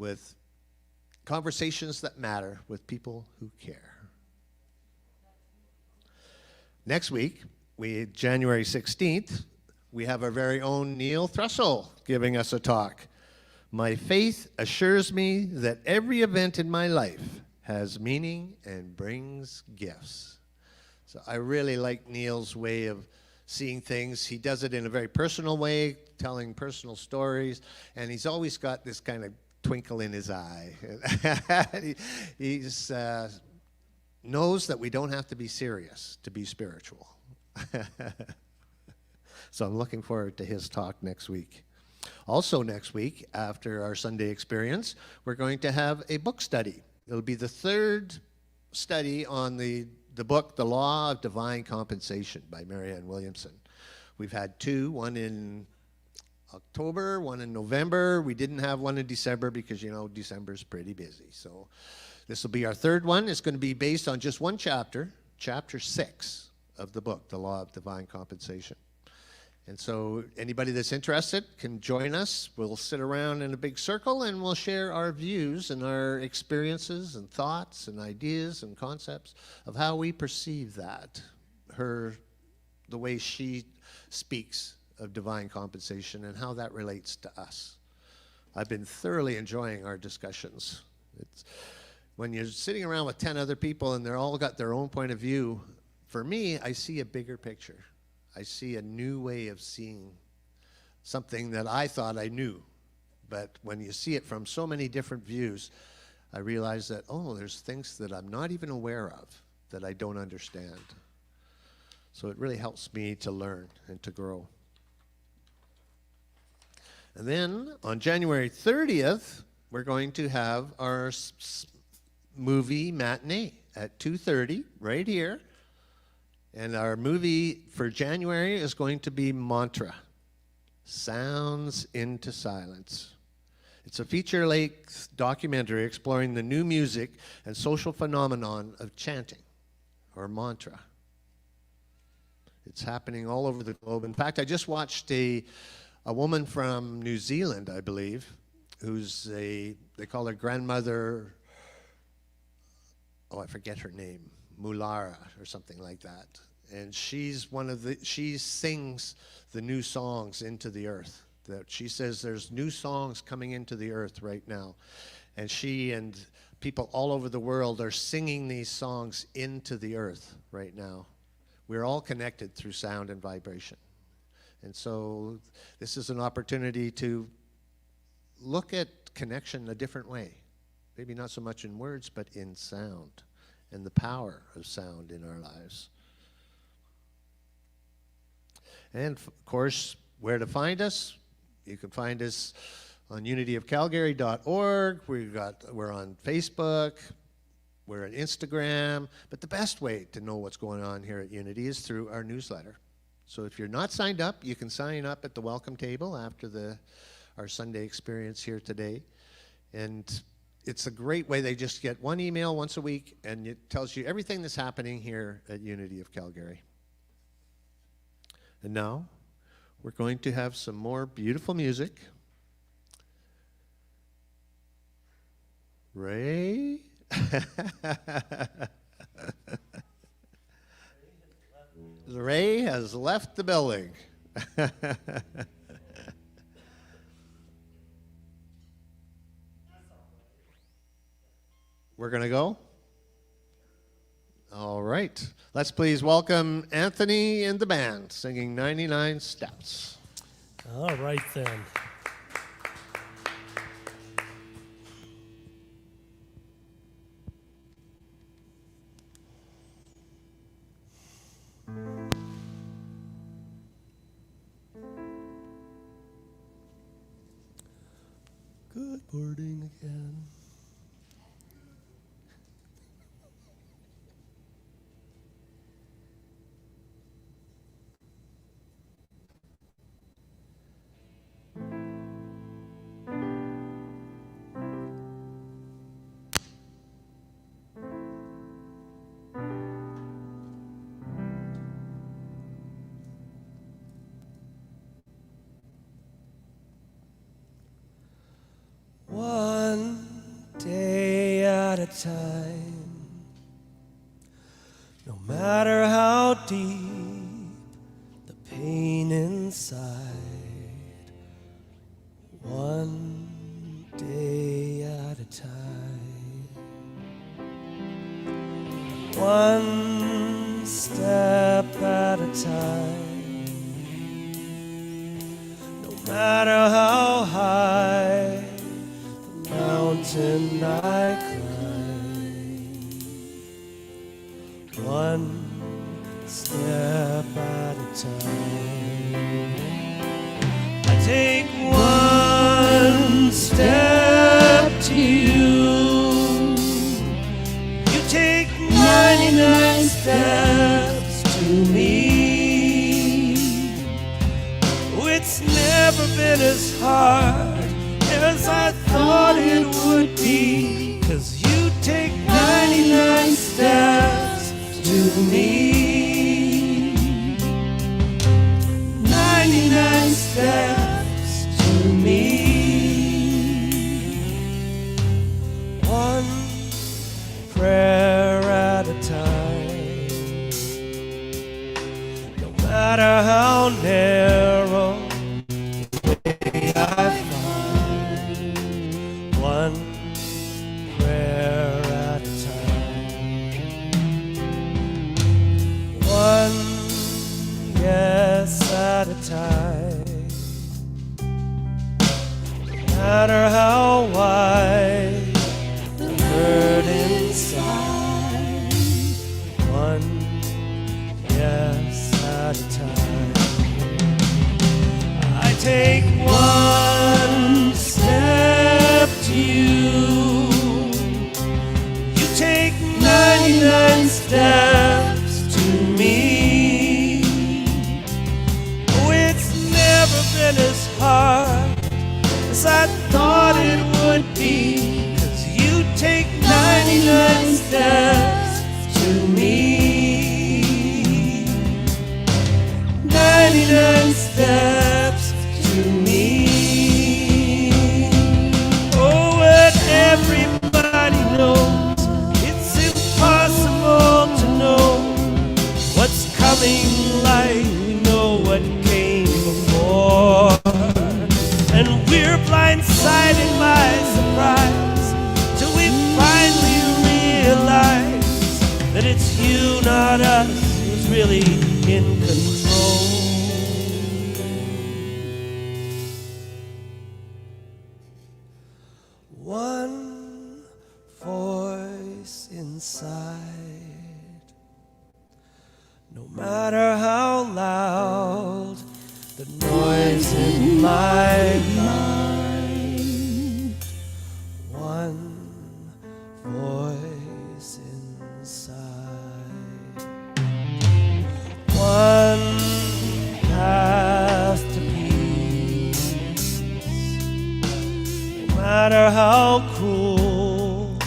with conversations that matter with people who care. Next week, January 16th, we have our very own Neil Thrussell giving us a talk. My faith assures me that every event in my life has meaning and brings gifts. So I really like Neil's way of seeing things. He does it in a very personal way, telling personal stories, and he's always got this kind of twinkle in his eye. He knows that we don't have to be serious to be spiritual. So I'm looking forward to his talk next week. Also next week, after our Sunday experience, we're going to have a book study. It'll be the third study on the book, The Law of Divine Compensation by Marianne Williamson. We've had two, one in October, one in November. We didn't have one in December because, December's pretty busy. So this will be our third one. It's going to be based on just one chapter, chapter 6 of the book, The Law of Divine Compensation. And so anybody that's interested can join us. We'll sit around in a big circle and we'll share our views and our experiences and thoughts and ideas and concepts of how we perceive that, the way she speaks of divine compensation and how that relates to us. I've been thoroughly enjoying our discussions. When you're sitting around with 10 other people and they're all got their own point of view, for me, I see a bigger picture. I see a new way of seeing something that I thought I knew. But when you see it from so many different views, I realize that, there's things that I'm not even aware of that I don't understand. So it really helps me to learn and to grow. And then on January 30th, we're going to have our movie matinee at 2:30 right here. And our movie for January is going to be Mantra, Sounds into Silence. It's a feature-length documentary exploring the new music and social phenomenon of chanting, or mantra. It's happening all over the globe. In fact, I just watched a woman from New Zealand, I believe, they call her grandmother, I forget her name, Mulara or something like that. And she sings the new songs into the earth. That she says there's new songs coming into the earth right now. And she and people all over the world are singing these songs into the earth right now. We're all connected through sound and vibration. And so this is an opportunity to look at connection a different way. Maybe not so much in words, but in sound. And the power of sound in our lives. And of course, where to find us? You can find us on unityofcalgary.org. We're on Facebook. We're on Instagram. But the best way to know what's going on here at Unity is through our newsletter. So if you're not signed up, you can sign up at the welcome table after our Sunday experience here today. And it's a great way. They just get one email once a week, and it tells you everything that's happening here at Unity of Calgary. And now, we're going to have some more beautiful music. Ray? Ray has left the building. We're going to go? All right. Let's please welcome Anthony and the band singing 99 Steps. All right, then. Good morning again. One No matter how deep the pain inside, one day at a time, one step at a time. No matter how high the mountain I climb, one step at a time. I take one step to you, you take 99 steps to me. It's never been as hard as I thought it would be, 'cause you take 99 steps to me. 99 steps to me. One prayer at a time. No matter how narrow the way I find, one prayer at a time. One yes at a time. No matter how wide the hurt inside, one yes at a time. I take one step to you, you take 99 steps to me. Oh, it's never been as hard as I thought it would be, 'cause you take 99 steps to me. 99 steps to me. Oh, and everybody knows it's impossible to know what's coming, like we know what came before. And we're blindsided by surprise till we finally realize that it's you, not us, who's really in control. One voice inside, no matter how loud the noise in my mind, one voice inside, one path to peace. No matter how cruel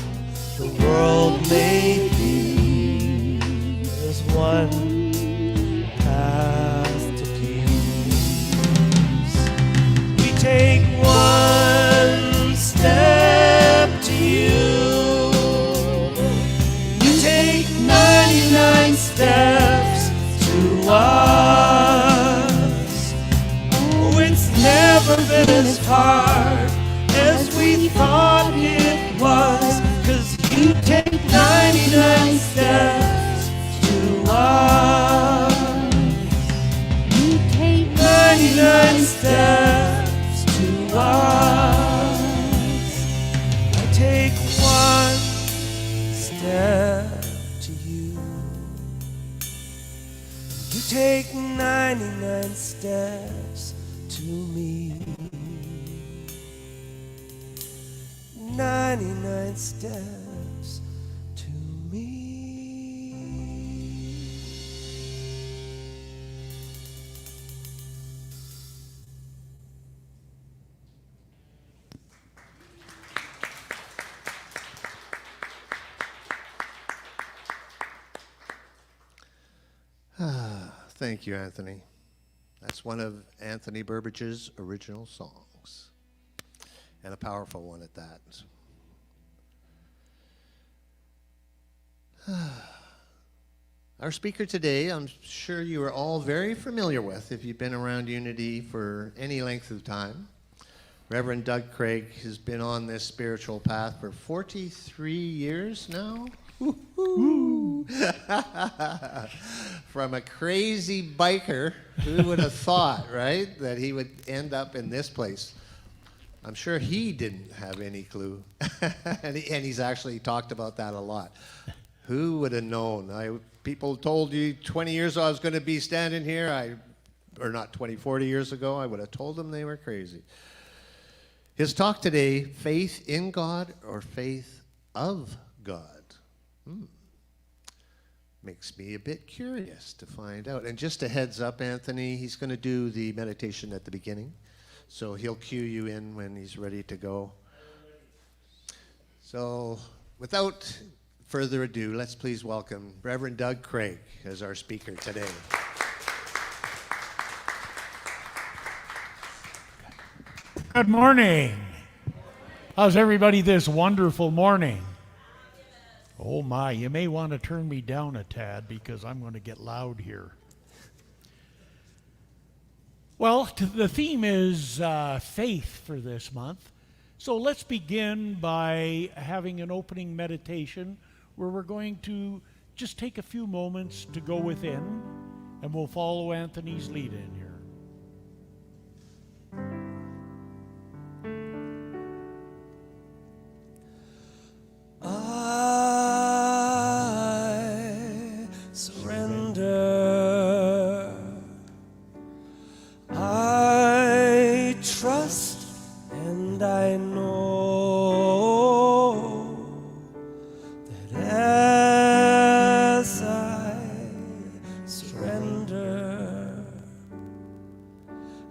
the world may be, there's one path to peace. We take one step to you, you take 99 steps to us. Oh, it's never been as hard as we thought it was, 'cause you take 99 steps to us. You take 99 steps to us. I take one step to you, you take 99 steps to me. 99 steps to me. Thank you, Anthony. That's one of Anthony Burbage's original songs, and a powerful one at that. Our speaker today, I'm sure you are all very familiar with if you've been around Unity for any length of time. Reverend Doug Craig has been on this spiritual path for 43 years now. Woo-hoo. From a crazy biker, who would have thought, right, that he would end up in this place? I'm sure he didn't have any clue. and he's actually talked about that a lot. Who would have known? People told you 20 years ago I was going to be standing here, or not 20, 40 years ago, I would have told them they were crazy. His talk today, faith in God or faith of God? Makes me a bit curious to find out. And just a heads up, Anthony, he's going to do the meditation at the beginning. So he'll cue you in when he's ready to go. So without further ado, let's please welcome Reverend Doug Craig as our speaker today. Good morning. How's everybody this wonderful morning? Oh my, you may want to turn me down a tad because I'm going to get loud here. Well, the theme is faith for this month. So let's begin by having an opening meditation where we're going to just take a few moments to go within, and we'll follow Anthony's lead in here. I surrender. I trust and I know that as I surrender,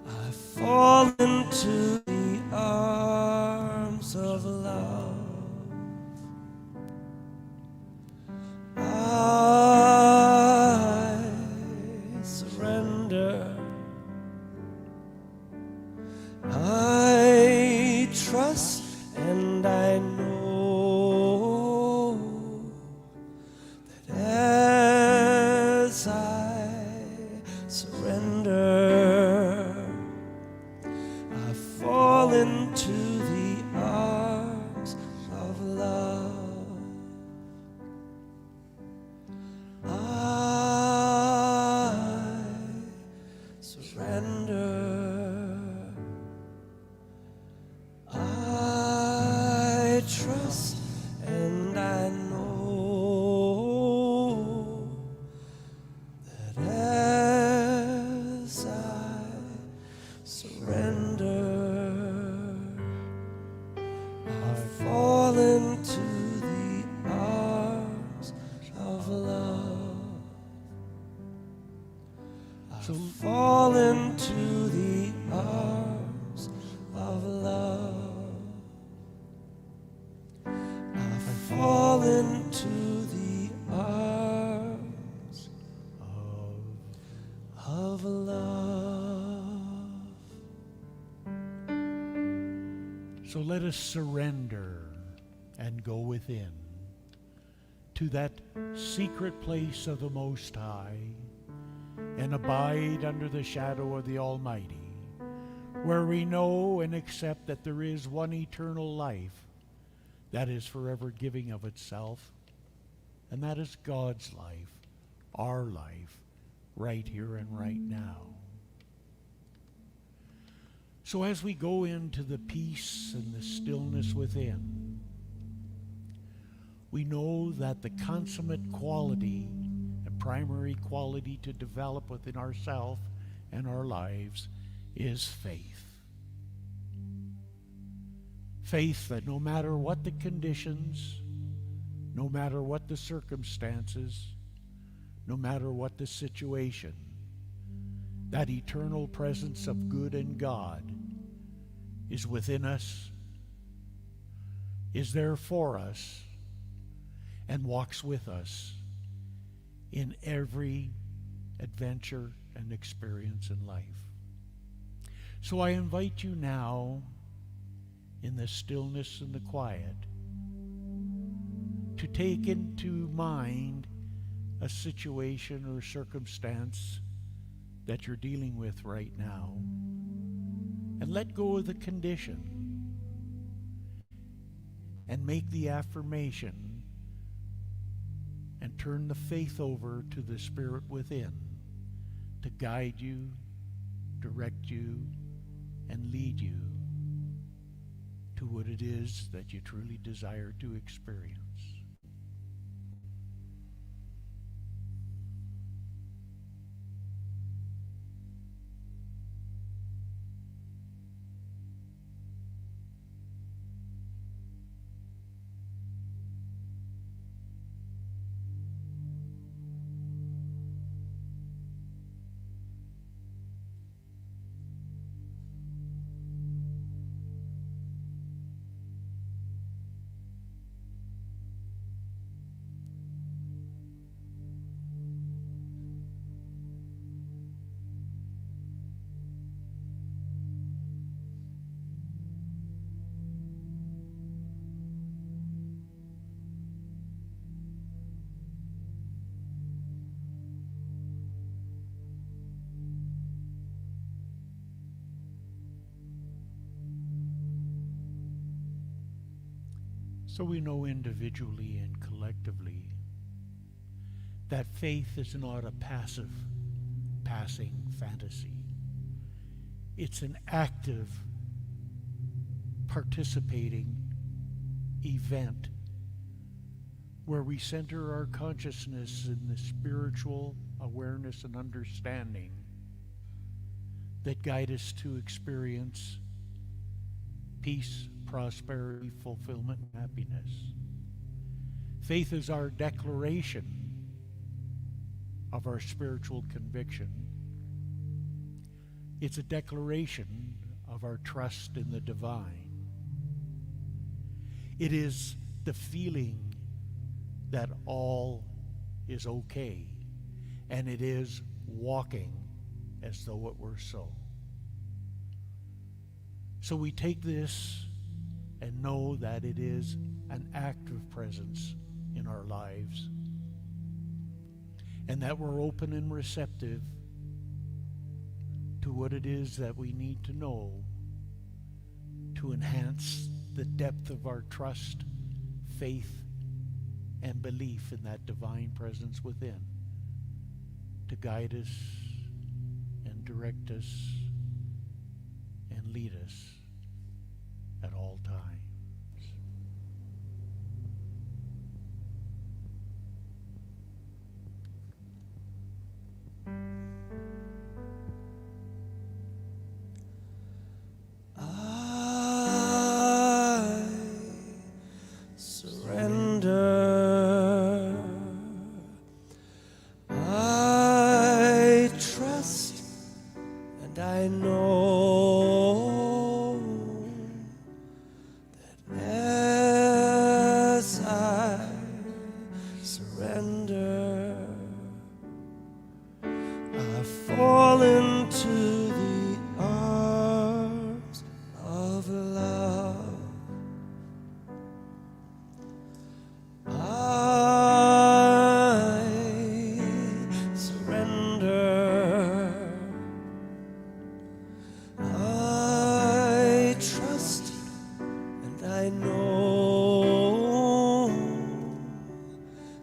I fall into the arms of love. I surrender. I trust and I know that as I surrender, I fall into the arms of love. I surrender. I trust and I know that as I surrender, I fall into the arms of love. I fall into the arms of love. I fall into the arms of love. So let us surrender and go within to that secret place of the Most High and abide under the shadow of the Almighty, where we know and accept that there is one eternal life that is forever giving of itself, and that is God's life, our life, right here and right now. So as we go into the peace and the stillness within, we know that the consummate quality and primary quality to develop within ourselves and our lives is faith. Faith that no matter what the conditions, no matter what the circumstances, no matter what the situation, that eternal presence of good and God is within us, is there for us, and walks with us in every adventure and experience in life. So I invite you now, in the stillness and the quiet, to take into mind a situation or circumstance that you're dealing with right now, and let go of the condition and make the affirmation and turn the faith over to the Spirit within to guide you, direct you, and lead you to what it is that you truly desire to experience. So we know individually and collectively that faith is not a passive, passing fantasy. It's an active, participating event where we center our consciousness in the spiritual awareness and understanding that guide us to experience peace, prosperity, fulfillment, and happiness. Faith is our declaration of our spiritual conviction. It's a declaration of our trust in the divine. It is the feeling that all is okay, and it is walking as though it were so. So we take this and know that it is an active presence in our lives, and that we're open and receptive to what it is that we need to know to enhance the depth of our trust, faith, and belief in that divine presence within, to guide us and direct us and lead us at all times. I surrender. I trust and I know that as I surrender, I fall into the arms of love. I surrender. I trust and I know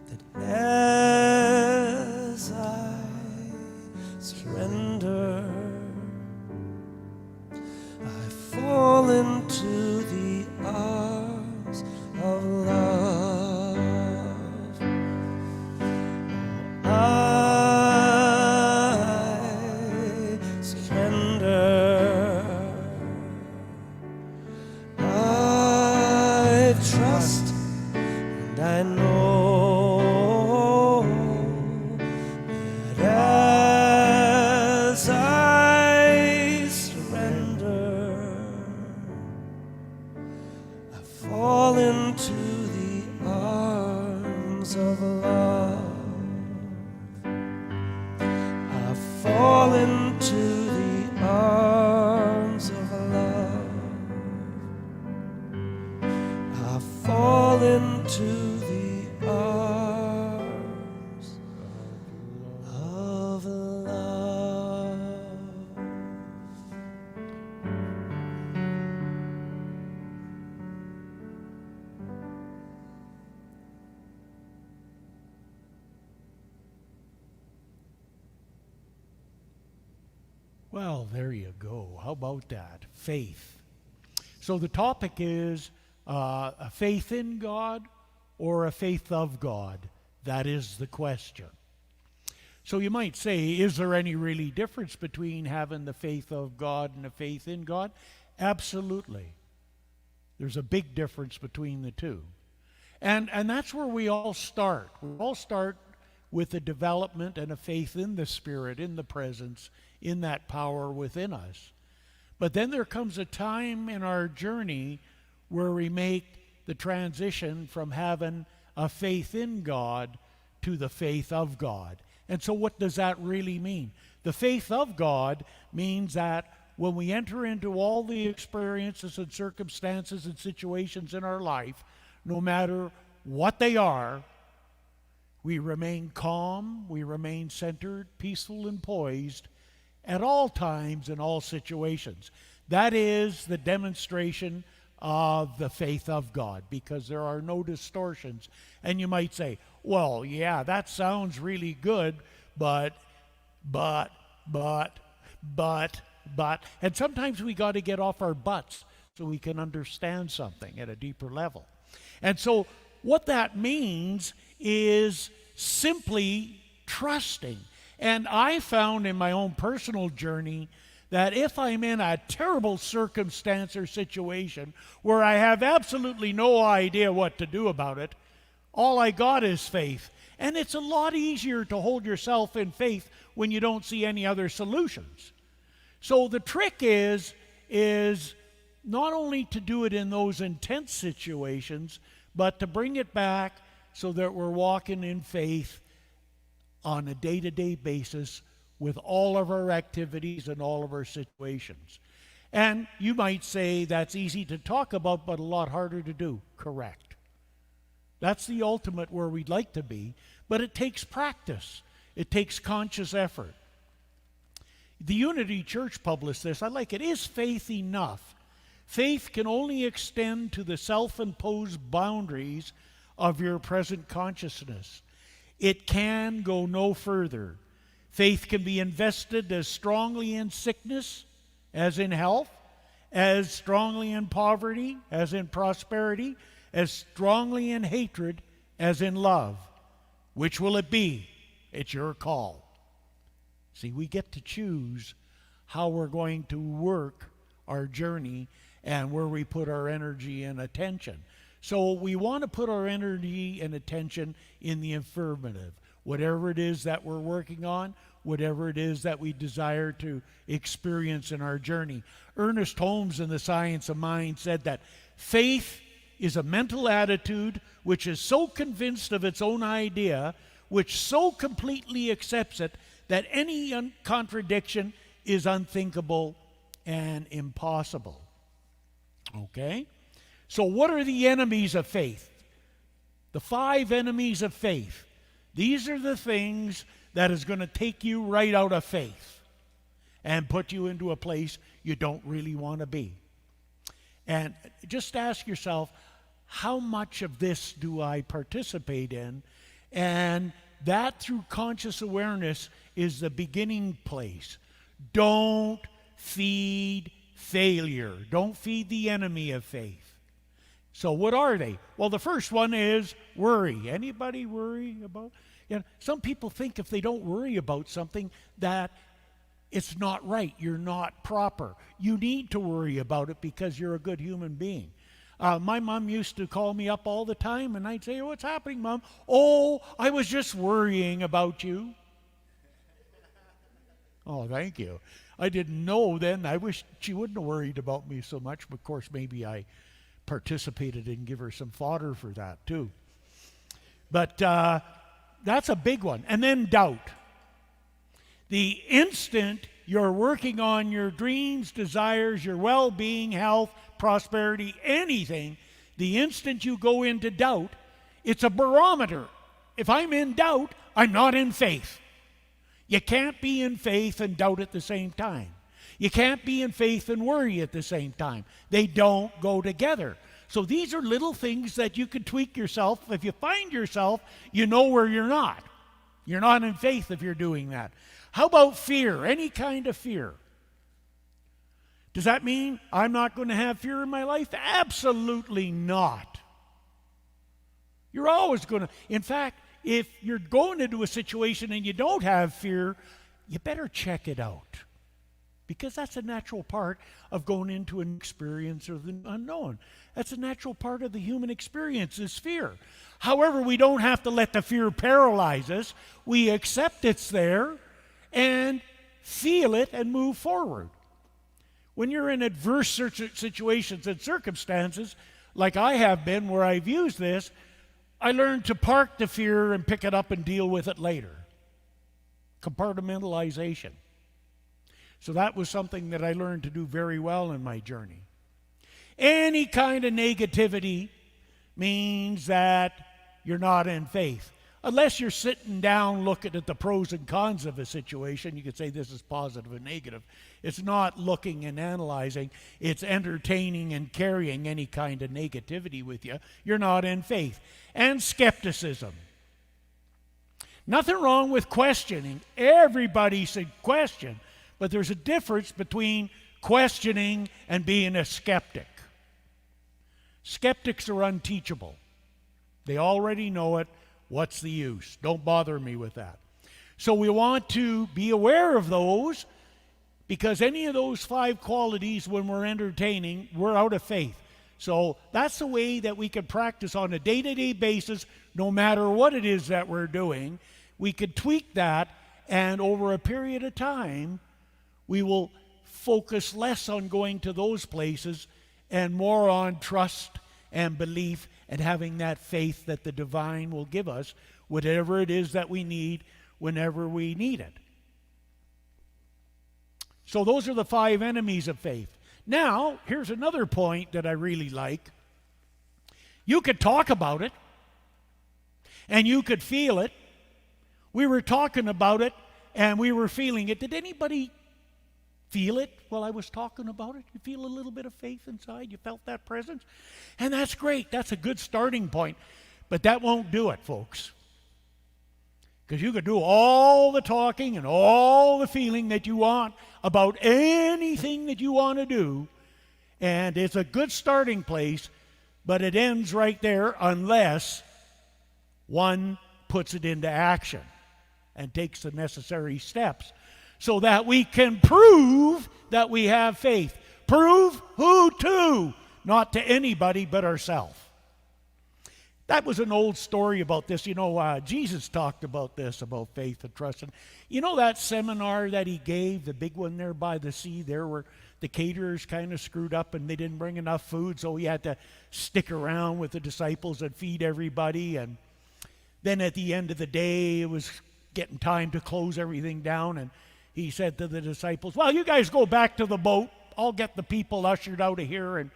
that as I surrender, I fall into the arms of love. I surrender. I trust and I know that as I surrender, I fall into the arms of love. I fall into the arms of love. I fall into the Well, there you go. How about that? Faith. So the topic is a faith in God or a faith of God. That is the question. So you might say, is there any really difference between having the faith of God and a faith in God? Absolutely. There's a big difference between the two. And that's where we all start. We all start with a development and a faith in the Spirit, in the presence, in that power within us. But then there comes a time in our journey where we make the transition from having a faith in God to the faith of God. And so what does that really mean? The faith of God means that when we enter into all the experiences and circumstances and situations in our life, no matter what they are, we remain calm, we remain centered, peaceful, and poised at all times in all situations. That is the demonstration of the faith of God, because there are no distortions. And you might say, well, yeah, that sounds really good, but, and sometimes we got to get off our butts so we can understand something at a deeper level. And so what that means is simply trusting. And I found in my own personal journey that if I'm in a terrible circumstance or situation where I have absolutely no idea what to do about it, all I got is faith. And it's a lot easier to hold yourself in faith when you don't see any other solutions. So the trick is not only to do it in those intense situations, but to bring it back so that we're walking in faith on a day-to-day basis with all of our activities and all of our situations. And you might say that's easy to talk about, but a lot harder to do. Correct. That's the ultimate where we'd like to be, but it takes practice. It takes conscious effort. The Unity Church published this. I like it. Is faith enough? Faith can only extend to the self-imposed boundaries of your present consciousness. It can go no further. Faith can be invested as strongly in sickness as in health, as strongly in poverty as in prosperity, as strongly in hatred as in love. Which will it be? It's your call. See, we get to choose how we're going to work our journey and where we put our energy and attention. So we want to put our energy and attention in the affirmative. Whatever it is that we're working on, whatever it is that we desire to experience in our journey. Ernest Holmes in The Science of Mind said that faith is a mental attitude which is so convinced of its own idea, which so completely accepts it, that any contradiction is unthinkable and impossible. Okay? So what are the enemies of faith? The 5 enemies of faith. These are the things that is going to take you right out of faith and put you into a place you don't really want to be. And just ask yourself, how much of this do I participate in? And that, through conscious awareness, is the beginning place. Don't feed failure. Don't feed the enemy of faith. So what are they? Well, the first one is worry. Anybody worry about? Some people think if they don't worry about something that it's not right, you're not proper. You need to worry about it because you're a good human being. My mom used to call me up all the time, and I'd say, "Oh, what's happening, Mom?" "Oh, I was just worrying about you." Oh, thank you. I didn't know then. I wish she wouldn't have worried about me so much. But of course, maybe I participated and give her some fodder for that too. But that's a big one. And then doubt. The instant you're working on your dreams, desires, your well-being, health, prosperity, anything, the instant you go into doubt, it's a barometer. If I'm in doubt, I'm not in faith. You can't be in faith and doubt at the same time. You can't be in faith and worry at the same time. They don't go together. So these are little things that you can tweak yourself. If you find yourself, you know where you're not. You're not in faith if you're doing that. How about fear? Any kind of fear. Does that mean I'm not going to have fear in my life? Absolutely not. You're always going to. In fact, if you're going into a situation and you don't have fear, you better check it out. Because that's a natural part of going into an experience of the unknown. That's a natural part of the human experience is fear. However, we don't have to let the fear paralyze us. We accept it's there and feel it and move forward. When you're in adverse situations and circumstances, like I have been where I've used this, I learned to park the fear and pick it up and deal with it later. Compartmentalization. So that was something that I learned to do very well in my journey. Any kind of negativity means that you're not in faith. Unless you're sitting down looking at the pros and cons of a situation, you could say this is positive and negative. It's not looking and analyzing. It's entertaining and carrying any kind of negativity with you. You're not in faith. And skepticism. Nothing wrong with questioning. Everybody should question. But there's a difference between questioning and being a skeptic. Skeptics are unteachable. They already know it. What's the use? Don't bother me with that. So we want to be aware of those, because any of those 5 qualities, when we're entertaining, we're out of faith. So that's the way that we can practice on a day-to-day basis, no matter what it is that we're doing. We could tweak that, and over a period of time, we will focus less on going to those places and more on trust and belief and having that faith that the divine will give us whatever it is that we need whenever we need it. So those are the 5 enemies of faith. Now, here's another point that I really like. You could talk about it and you could feel it. We were talking about it and we were feeling it. Did anybody feel it while I was talking about it? You feel a little bit of faith inside? You felt that presence? And that's great. That's a good starting point. But that won't do it, folks. Because you could do all the talking and all the feeling that you want about anything that you want to do, and it's a good starting place, but it ends right there unless one puts it into action and takes the necessary steps so that we can prove that we have faith. Prove who to? Not to anybody but ourselves. That was an old story about this. You know, Jesus talked about this, about faith and trust. And you know that seminar that he gave, the big one there by the sea, there where the caterers kind of screwed up and they didn't bring enough food, so he had to stick around with the disciples and feed everybody. And then at the end of the day, it was getting time to close everything down, and he said to the disciples, well, you guys go back to the boat. I'll get the people ushered out of here. And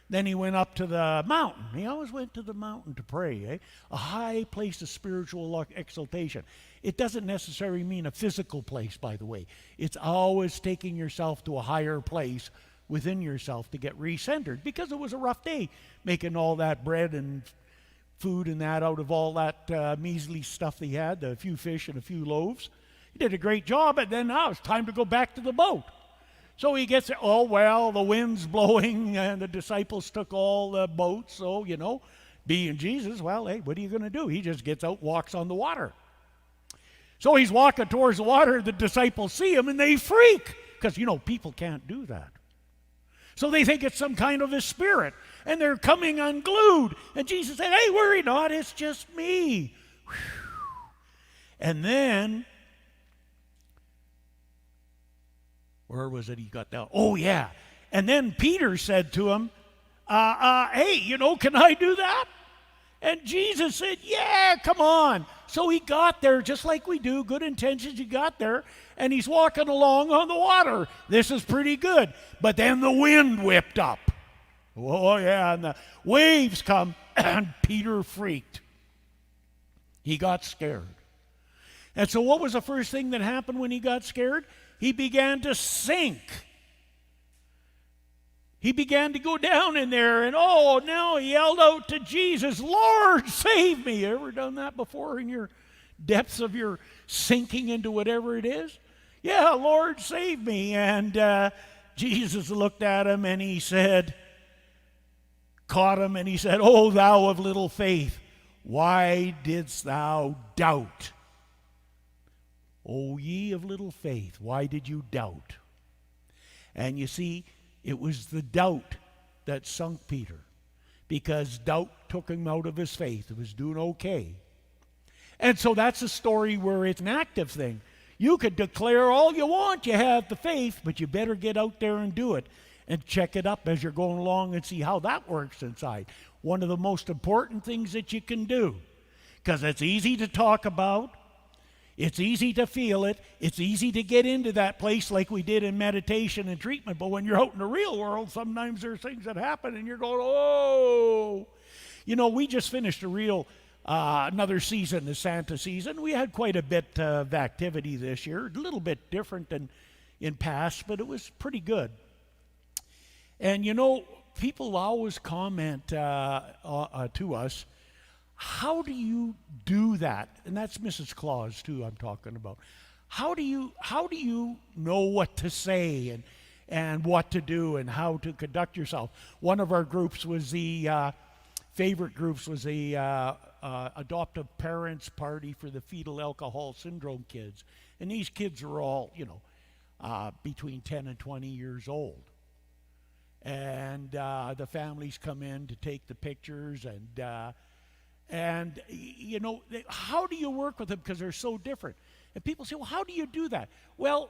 then he went up to the mountain. He always went to the mountain to pray, eh? A high place of spiritual exaltation. It doesn't necessarily mean a physical place, by the way. It's always taking yourself to a higher place within yourself to get recentered, because it was a rough day making all that bread and food and that out of all that measly stuff he had, a few fish and a few loaves. He did a great job, and then now it's time to go back to the boat. So he gets there, oh, well, the wind's blowing, and the disciples took all the boats, so, you know, being Jesus, well, hey, what are you going to do? He just gets out, walks on the water. So he's walking towards the water, the disciples see him, and they freak, because, you know, people can't do that. So they think it's some kind of a spirit, and they're coming unglued. And Jesus said, hey, worry not, it's just me. Whew. And then, where was it he got down? Oh, yeah. And then Peter said to him, hey, you know, can I do that? And Jesus said, yeah, come on. So he got there just like we do, good intentions, he got there, and he's walking along on the water. This is pretty good. But then the wind whipped up. Oh, yeah, and the waves come, and Peter freaked. He got scared. And so what was the first thing that happened when he got scared? He began to sink. He began to go down in there, and oh, now he yelled out to Jesus, Lord, save me. You ever done that before in your depths of your sinking into whatever it is? Yeah, Lord, save me. And Jesus looked at him and he said, caught him and he said, "O thou of little faith, why didst thou doubt?" O ye of little faith, why did you doubt? And you see, it was the doubt that sunk Peter, because doubt took him out of his faith. It was doing okay. And so that's a story where it's an active thing. You could declare all you want, you have the faith, but you better get out there and do it and check it up as you're going along and see how that works inside. One of the most important things that you can do, because it's easy to talk about, it's easy to feel it, it's easy to get into that place like we did in meditation and treatment, but when you're out in the real world, sometimes there's things that happen and you're going, oh. You know, we just finished another season, the Santa season. We had quite a bit of activity this year, a little bit different than in past, but it was pretty good. And you know, people always comment to us, how do you do that? And that's Mrs. Claus too I'm talking about. How do you know what to say and what to do and how to conduct yourself? One of our groups was favorite groups was the adoptive parents party for the fetal alcohol syndrome kids. And these kids are all, between 10 and 20 years old. And the families come in to take the pictures and how do you work with them, because they're so different? And people say, well, how do you do that? Well,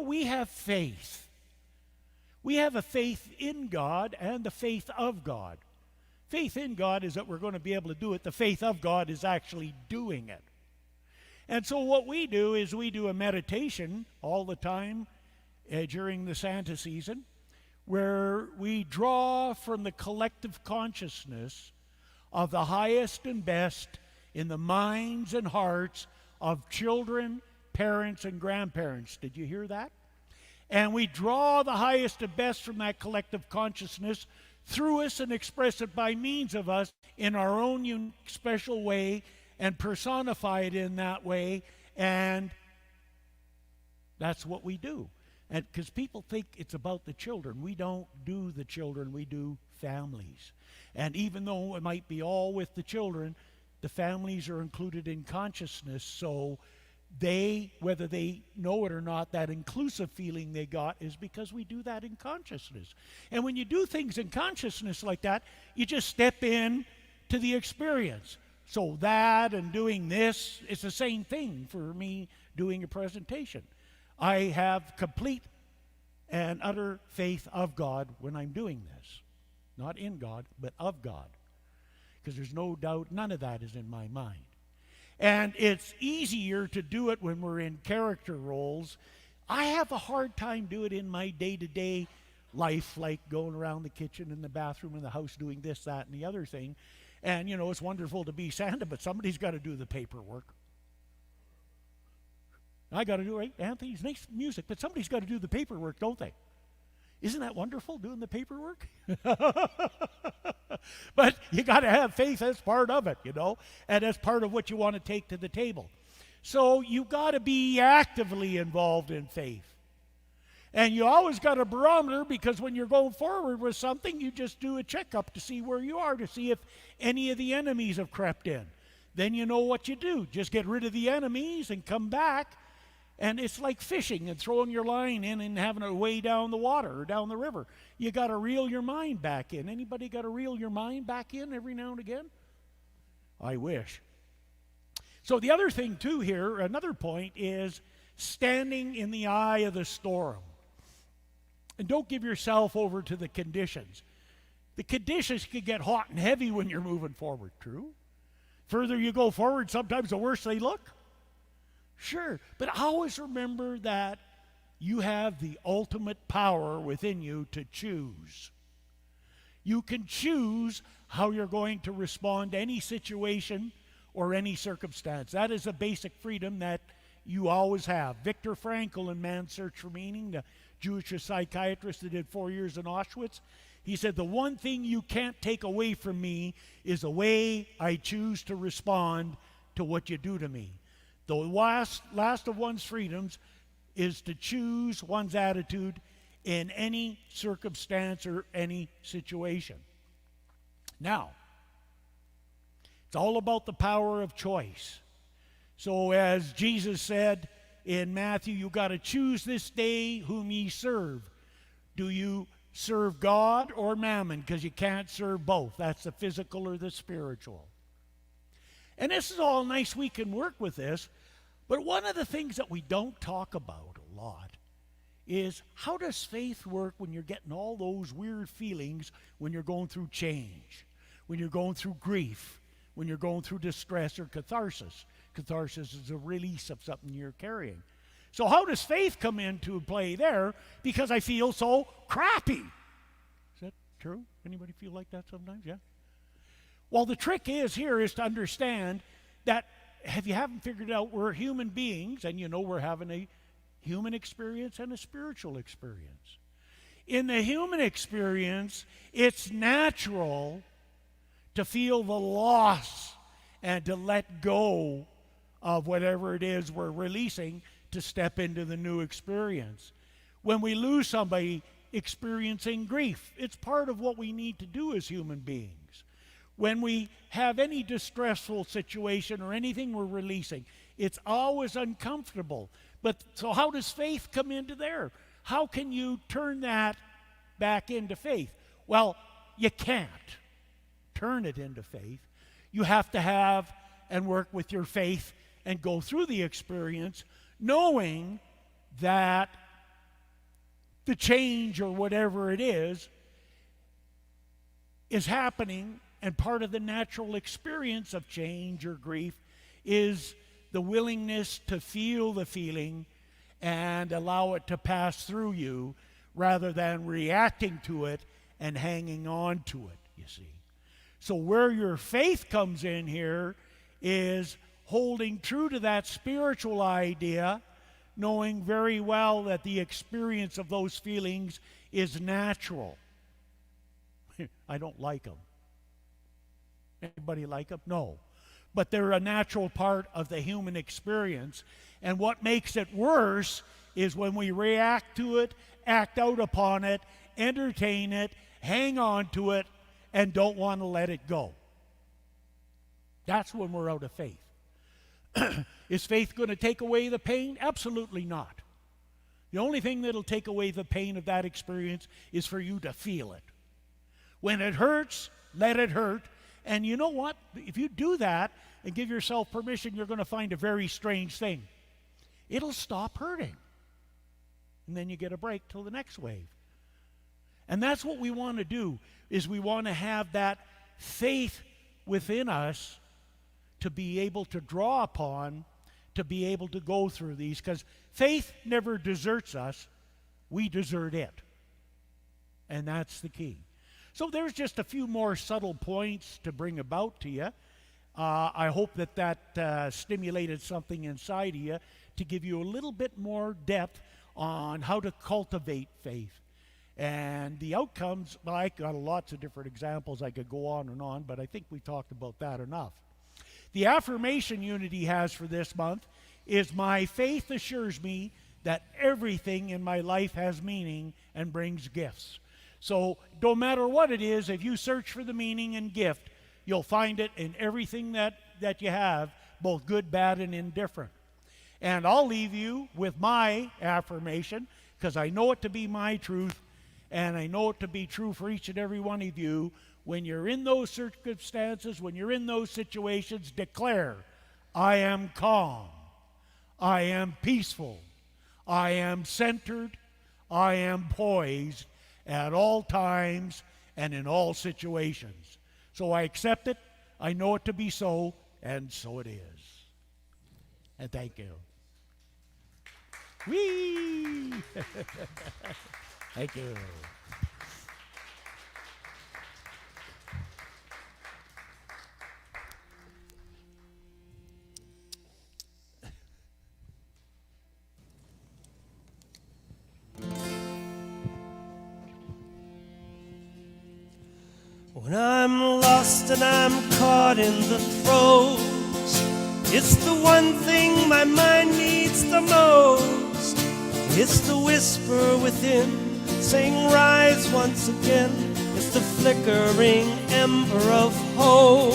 we have faith. We have a faith in God and the faith of God. Faith in God is that we're going to be able to do it. The faith of God is actually doing it. And so what we do is we do a meditation all the time during the Santa season, where we draw from the collective consciousness of the highest and best in the minds and hearts of children, parents, and grandparents. Did you hear that? And we draw the highest and best from that collective consciousness through us and express it by means of us in our own unique, special way and personify it in that way. And that's what we do. And because people think it's about the children. We don't do the children, we do families. And even though it might be all with the children, the families are included in consciousness, so they, whether they know it or not, that inclusive feeling they got is because we do that in consciousness. And when you do things in consciousness like that, you just step in to the experience. So that and doing this, it's the same thing for me doing a presentation. I have complete and utter faith of God when I'm doing this. Not in God, but of God. Because there's no doubt, none of that is in my mind. And it's easier to do it when we're in character roles. I have a hard time doing it in my day-to-day life, like going around the kitchen and the bathroom and the house doing this, that, and the other thing. And, it's wonderful to be Santa, but somebody's got to do the paperwork. I got to do it, right? Anthony's nice music, but somebody's got to do the paperwork, don't they? Isn't that wonderful, doing the paperwork? But you got to have faith as part of it, and as part of what you want to take to the table. So you got to be actively involved in faith. And you always got a barometer, because when you're going forward with something, you just do a checkup to see where you are, to see if any of the enemies have crept in. Then you know what you do. Just get rid of the enemies and come back. And it's like fishing and throwing your line in and having it way down the water or down the river. You got to reel your mind back in. Anybody got to reel your mind back in every now and again? I wish. So the other thing too here, another point, is standing in the eye of the storm. And don't give yourself over to the conditions. The conditions can get hot and heavy when you're moving forward, true? Further you go forward, sometimes the worse they look. Sure, but always remember that you have the ultimate power within you to choose. You can choose how you're going to respond to any situation or any circumstance. That is a basic freedom that you always have. Viktor Frankl in Man's Search for Meaning, the Jewish psychiatrist that did 4 years in Auschwitz, he said, the one thing you can't take away from me is the way I choose to respond to what you do to me. The last of one's freedoms is to choose one's attitude in any circumstance or any situation. Now, it's all about the power of choice. So as Jesus said in Matthew, you got to choose this day whom ye serve. Do you serve God or mammon? Because you can't serve both. That's the physical or the spiritual. And this is all nice. We can work with this. But one of the things that we don't talk about a lot is, how does faith work when you're getting all those weird feelings when you're going through change, when you're going through grief, when you're going through distress or catharsis? Catharsis is a release of something you're carrying. So how does faith come into play there? Because I feel so crappy. Is that true? Anybody feel like that sometimes? Yeah? Well, the trick is to understand that if you haven't figured out, we're human beings, and we're having a human experience and a spiritual experience. In the human experience, it's natural to feel the loss and to let go of whatever it is we're releasing to step into the new experience. When we lose somebody, experiencing grief, it's part of what we need to do as human beings. When we have any distressful situation or anything we're releasing, it's always uncomfortable. But so how does faith come into there? How can you turn that back into faith? Well, you can't turn it into faith. You have to have and work with your faith and go through the experience knowing that the change or whatever it is happening, and part of the natural experience of change or grief is the willingness to feel the feeling and allow it to pass through you rather than reacting to it and hanging on to it, you see. So where your faith comes in here is holding true to that spiritual idea, knowing very well that the experience of those feelings is natural. I don't like them. Anybody like them? No. But they're a natural part of the human experience. And what makes it worse is when we react to it, act out upon it, entertain it, hang on to it, and don't want to let it go. That's when we're out of faith. Is faith going to take away the pain? Absolutely not. The only thing that'll take away the pain of that experience is for you to feel it. When it hurts, let it hurt. And you know what? If you do that and give yourself permission, you're going to find a very strange thing. It'll stop hurting. And then you get a break till the next wave. And that's what we want to do, is we want to have that faith within us to be able to draw upon, to be able to go through these. Because faith never deserts us. We desert it. And that's the key. So there's just a few more subtle points to bring about to you. I hope that stimulated something inside of you to give you a little bit more depth on how to cultivate faith. And the outcomes, well, I got lots of different examples. I could go on, but I think we talked about that enough. The affirmation Unity has for this month is, my faith assures me that everything in my life has meaning and brings gifts. So no matter what it is, if you search for the meaning and gift, you'll find it in everything that you have, both good, bad, and indifferent. And I'll leave you with my affirmation, because I know it to be my truth, and I know it to be true for each and every one of you. When you're in those circumstances, when you're in those situations, declare, I am calm, I am peaceful, I am centered, I am poised at all times and in all situations. So I accept it, I know it to be so, and so it is. And thank you. Whee! Thank you. When I'm lost and I'm caught in the throes, it's the one thing my mind needs the most. It's the whisper within saying rise once again. It's the flickering ember of hope.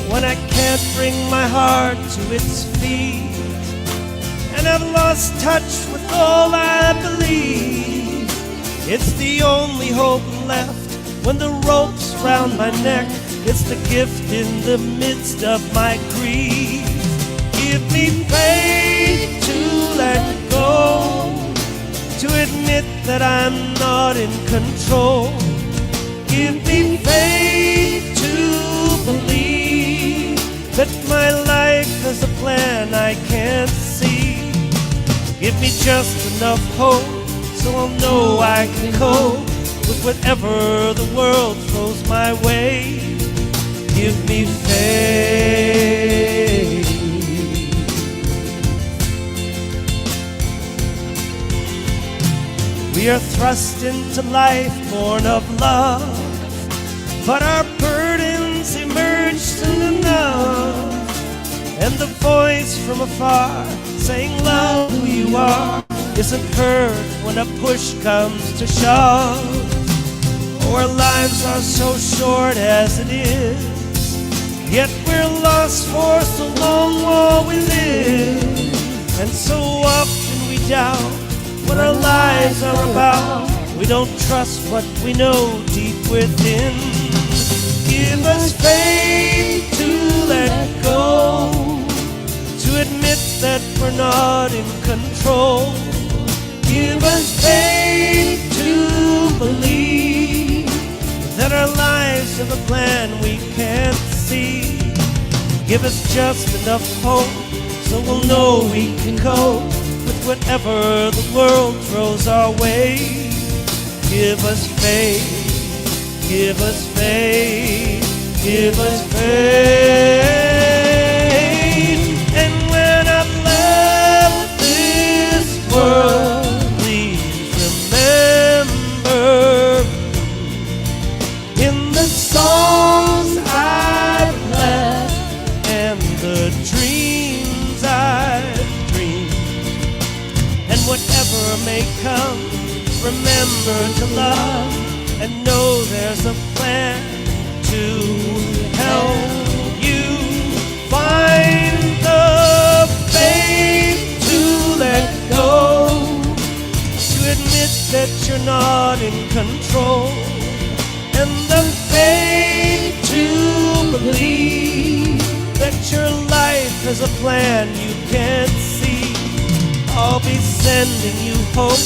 When I can't bring my heart to its feet, and I've lost touch with all I believe, it's the only hope left when the rope's round my neck. It's the gift in the midst of my grief. Give me faith to let go, to admit that I'm not in control. Give me faith to believe that my life has a plan I can't see. Give me just enough hope so I'll know I can cope with whatever the world throws my way. Give me faith. We are thrust into life born of love, but our burdens emerge soon enough. And the voice from afar saying love who you are isn't heard when a push comes to shove. Our lives are so short as it is, yet we're lost for so long while we live. And so often we doubt what our lives are about. We don't trust what we know deep within. Give us faith to let go, to admit that we're not in control. Give us faith to believe that our lives have a plan we can't see. Give us just enough hope so we'll know we can cope with whatever the world throws our way. Give us faith, give us faith, give us faith. And when I've left this world, please remember in the songs I've left and the dreams I've dreamed. And whatever may come, remember to love and know there's a plan to help you find the faith to let go, to admit that you're not in control, and the faith to believe that your life has a plan you can't see. I'll be sending you hope,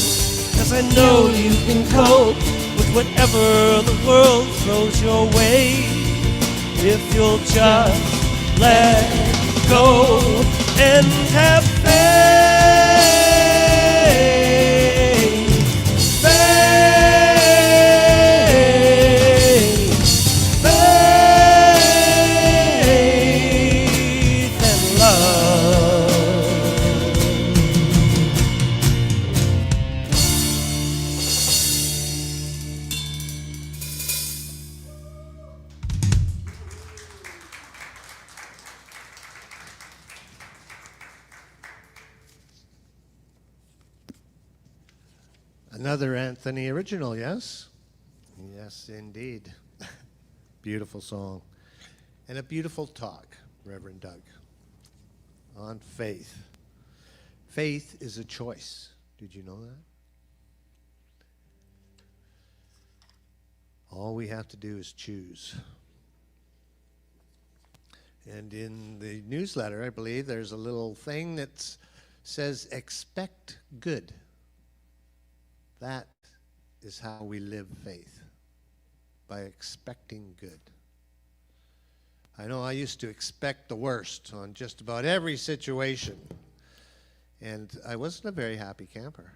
'cause I know you can cope with whatever the world throws your way. If you'll just let go and have faith, faith, faith and love. Another Anthony original, yes? Yes, indeed. Beautiful song. And a beautiful talk, Reverend Doug, on faith. Faith is a choice. Did you know that? All we have to do is choose. And in the newsletter, I believe, there's a little thing that says, expect good. That is how we live faith, by expecting good. I know I used to expect the worst on just about every situation, and I wasn't a very happy camper.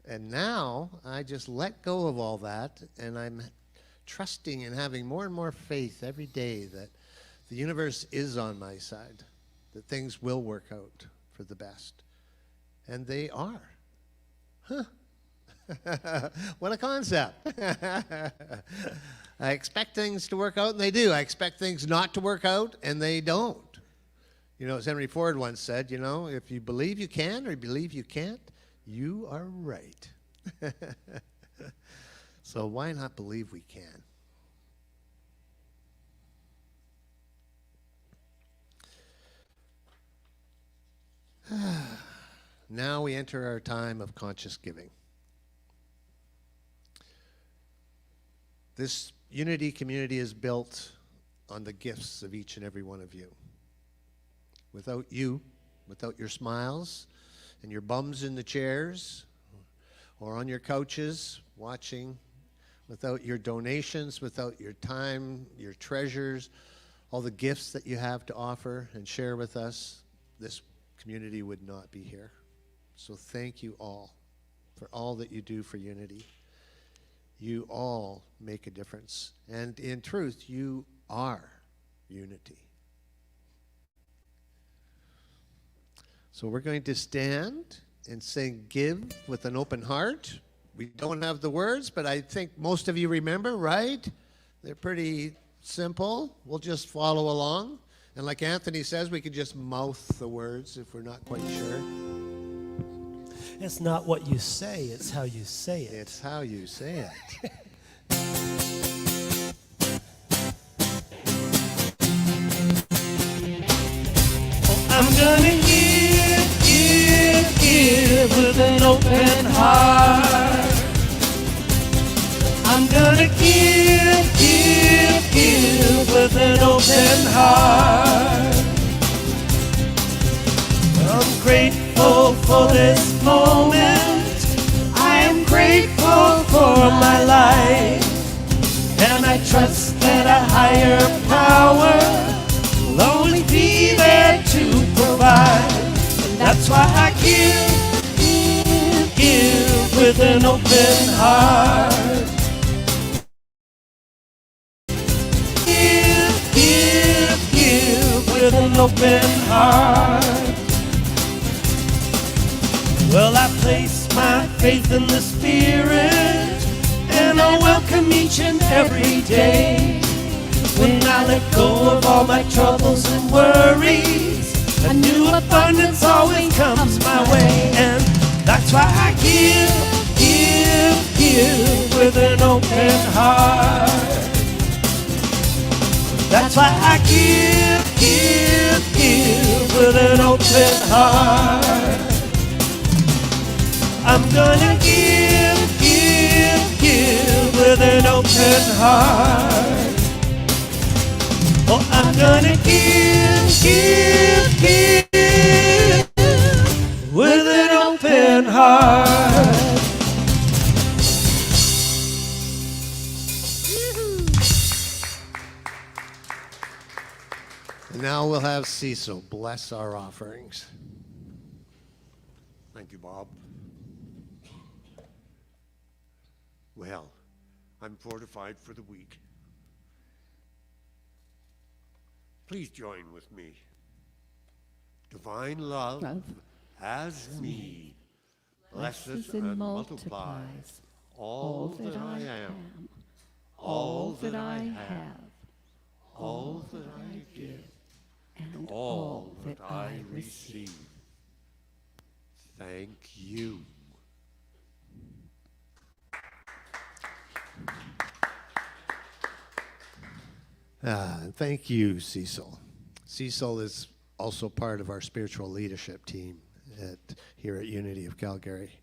And now I just let go of all that, and I'm trusting and having more and more faith every day that the universe is on my side, that things will work out for the best. And they are. Huh. What a concept. I expect things to work out, and they do. I expect things not to work out, and they don't. You know, as Henry Ford once said, you know, if you believe you can or you believe you can't, you are right. So why not believe we can? Now we enter our time of conscious giving. This unity community is built on the gifts of each and every one of you. Without you, without your smiles and your bums in the chairs or on your couches watching, without your donations, without your time, your treasures, all the gifts that you have to offer and share with us, this community would not be here. So thank you all for all that you do for unity. You all make a difference. And in truth, you are unity. So we're going to stand and sing Give with an Open Heart. We don't have the words, but I think most of you remember, right? They're pretty simple. We'll just follow along. And like Anthony says, we could just mouth the words if we're not quite sure. It's not what you say, it's how you say it. It's how you say it. I'm gonna give with an open heart. I'm gonna give with an open heart. I'm grateful for this moment. I am grateful for my life. And I trust that a higher power will only be there to provide. And that's why I give with an open heart. Give with an open heart. Well, I place my faith in the Spirit, and I welcome each and every day. When I let go of all my troubles and worries, a new abundance always comes my way. And that's why I give with an open heart. That's why I give with an open heart. I'm gonna give with an open heart. Oh, I'm gonna give with an open heart. And now we'll have Cecil bless our offerings. Thank you, Bob. Well, I'm fortified for the week. Please join with me. Divine love has me, blesses and multiplies all that I am, all that I have, all that I give, and all that I receive. Thank you. Thank you, Cecil. Cecil is also part of our spiritual leadership team here at Unity of Calgary,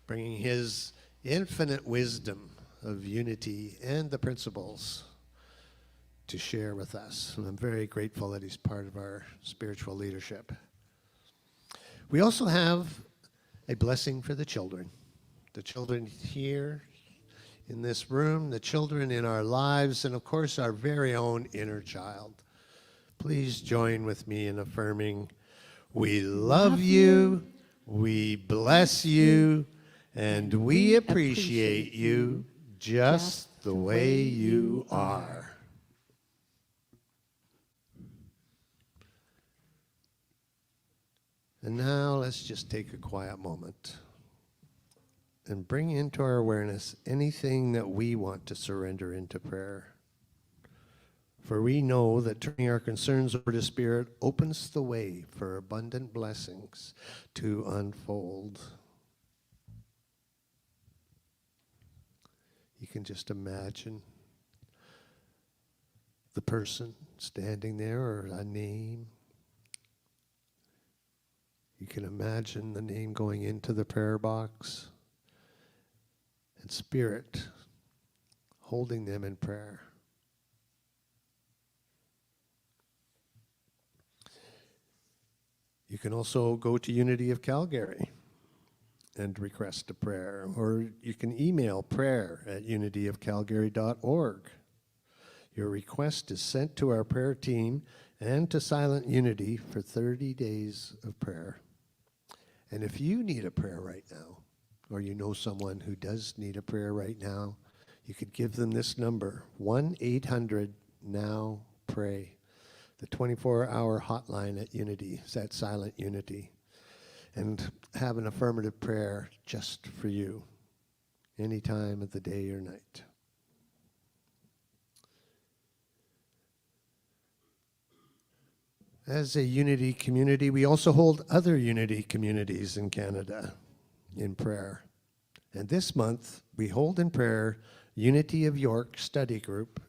bringing his infinite wisdom of unity and the principles to share with us. And I'm very grateful that he's part of our spiritual leadership. We also have a blessing for the children here in this room, the children in our lives, and of course our very own inner child. Please join with me in affirming, we love you, we bless you, and we appreciate you just the way you are. And now let's just take a quiet moment and bring into our awareness anything that we want to surrender into prayer. For we know that turning our concerns over to Spirit opens the way for abundant blessings to unfold. You can just imagine the person standing there or a name. You can imagine the name going into the prayer box and Spirit holding them in prayer. You can also go to Unity of Calgary and request a prayer, or you can email prayer@unityofcalgary.org. Your request is sent to our prayer team and to Silent Unity for 30 days of prayer. And if you need a prayer right now, or you know someone who does need a prayer right now, you could give them this number, 1-800-NOW-PRAY, the 24-hour hotline at Unity, it's at Silent Unity, and have an affirmative prayer just for you, any time of the day or night. As a Unity community, we also hold other Unity communities in Canada in prayer. And this month, we hold in prayer Unity of York Study Group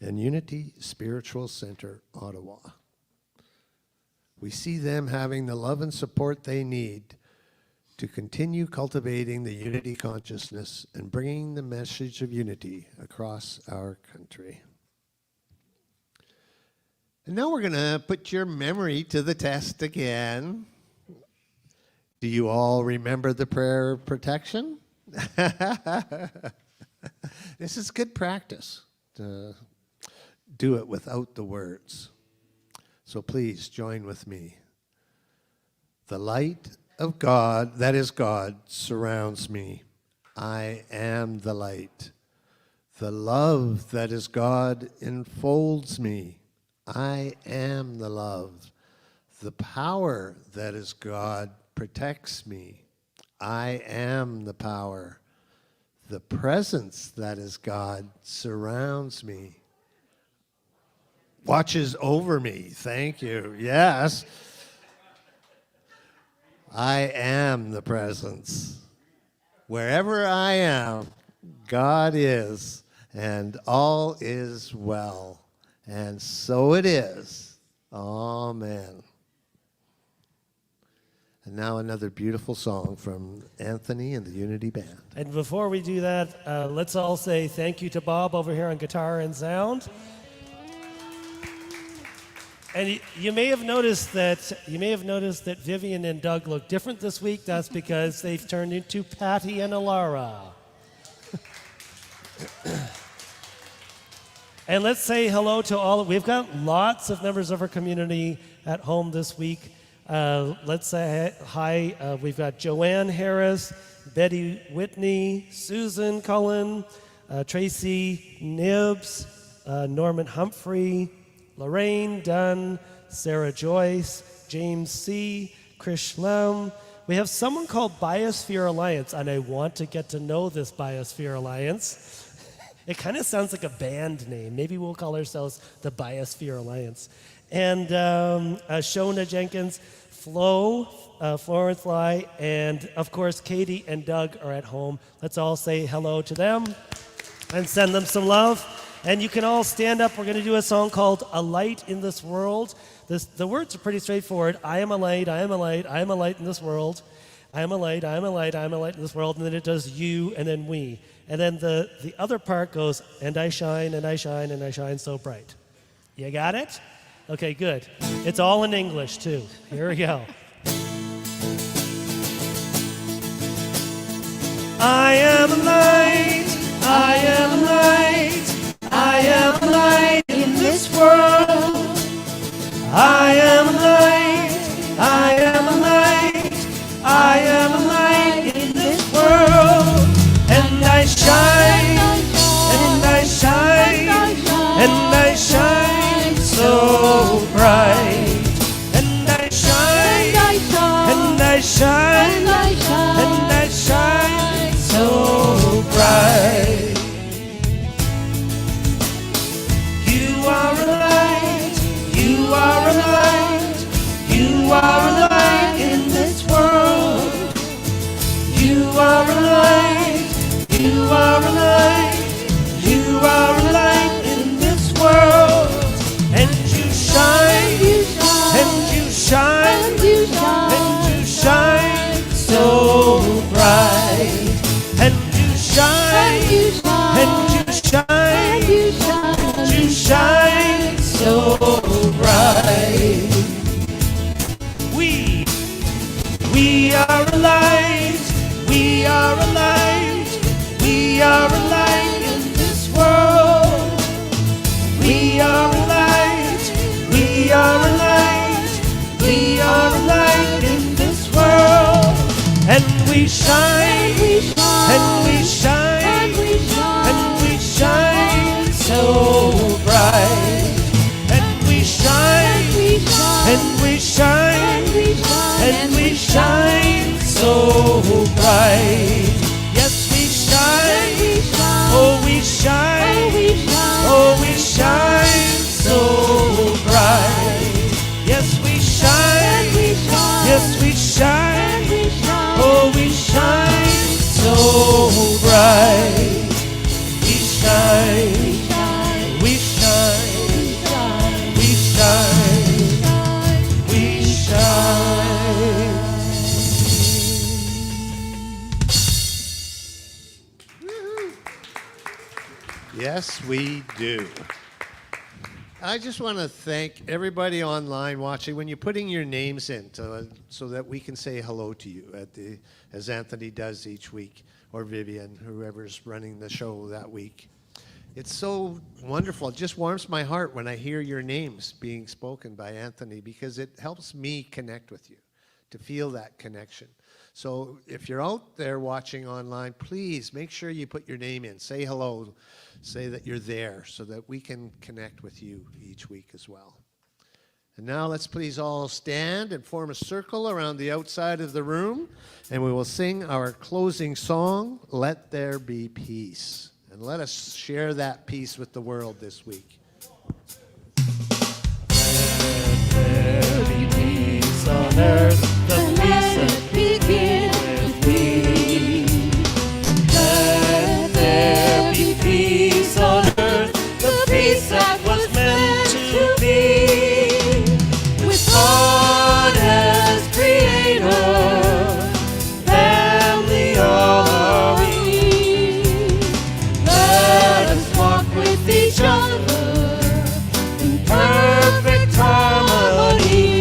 and Unity Spiritual Center, Ottawa. We see them having the love and support they need to continue cultivating the unity consciousness and bringing the message of unity across our country. And now we're going to put your memory to the test again. Do you all remember the prayer of protection? This is good practice to do it without the words. So please join with me. The light of God, that is God, surrounds me. I am the light. The love that is God enfolds me. I am the love. The power that is God protects me. I am the power. The presence that is God surrounds me. Watches over me. Thank you. Yes. I am the presence. Wherever I am, God is, and all is well. And so it is. Amen. And now another beautiful song from Anthony and the Unity Band. And before we do that, let's all say thank you to Bob over here on guitar and sound. And you may have noticed that Vivian and Doug look different this week. That's because they've turned into Patty and Alara. And let's say hello to all. We've got lots of members of our community at home this week. Let's say hi. We've got Joanne Harris, Betty Whitney, Susan Cullen, Tracy Nibbs, Norman Humphrey, Lorraine Dunn, Sarah Joyce, James C., Chris Schlem. We have someone called Biosphere Alliance, and I want to get to know this Biosphere Alliance. It kind of sounds like a band name. Maybe we'll call ourselves the Biosphere Alliance. And Shona Jenkins, Flo, Florence Fly, and of course Katie and Doug are at home. Let's all say hello to them and send them some love. And you can all stand up. We're going to do a song called A Light in This World. The words are pretty straightforward. I am a light, I am a light, I am a light in this world. I am a light, I am a light, I am a light in this world. And then it does you and then we. And then the other part goes, and I shine, and I shine, and I shine so bright. You got it? Okay, good. It's all in English, too. Here we go. I am a light, I am a light, I am a light in this world. I am a light, I am a light, I am a light in this world. And I shine, and I shine, and I shine so bright. And I shine, and I shine, and I shine so bright. You are a light, you are a light, you are a light in this world. You are a light, you are a light, We are a light, we are a light, we are a light in this world. We are a light, we are a light, we are a light in this world. And we shine, and we shine, and we shine so bright. And we shine, and we shine, and we shine so bright. Yes, we shine, oh we shine, oh we shine so bright. Yes, we shine, yes we shine, oh we shine so bright. We shine, we shine, we shine, we shine. Yes, we do. I just want to thank everybody online watching when you're putting your names in so that we can say hello to you as Anthony does each week, or Vivian, whoever's running the show that week. It's so wonderful. It just warms my heart when I hear your names being spoken by Anthony, because it helps me connect with you, to feel that connection. So if you're out there watching online, please make sure you put your name in. Say hello. Say that you're there so that we can connect with you each week as well. And now let's please all stand and form a circle around the outside of the room, and we will sing our closing song, Let There Be Peace. And let us share that peace with the world this week. Let there be peace on earth, the peace that begins with me. Let there be peace on earth, the peace that was meant to be. With God as creator, family all are we. Let us walk with each other in perfect harmony.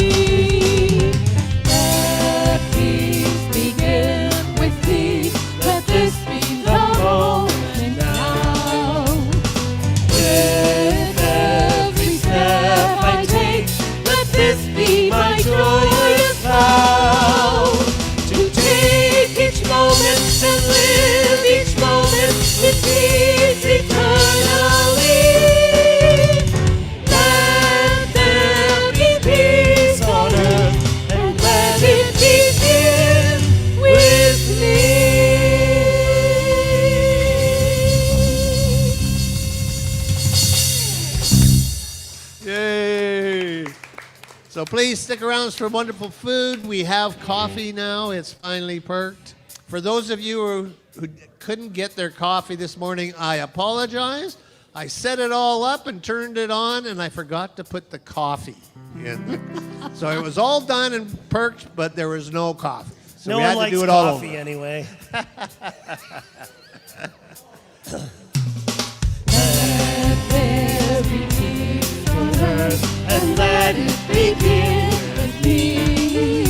Let peace begin with me. Let this be the moment now. With every step I take, let this be my joyous vow. To take each moment and live each moment with peace eternally. Let there be peace on earth, and let it begin with me. Yay! So please stick around for wonderful food. We have coffee now. It's finally perked. For those of you who couldn't get their coffee this morning, I apologize. I set it all up and turned it on, and I forgot to put the coffee in. So it was all done and perked, but there was no coffee. So No we one had to likes do it all coffee over. anyway. Let there be peace on earth, And let it begin with me.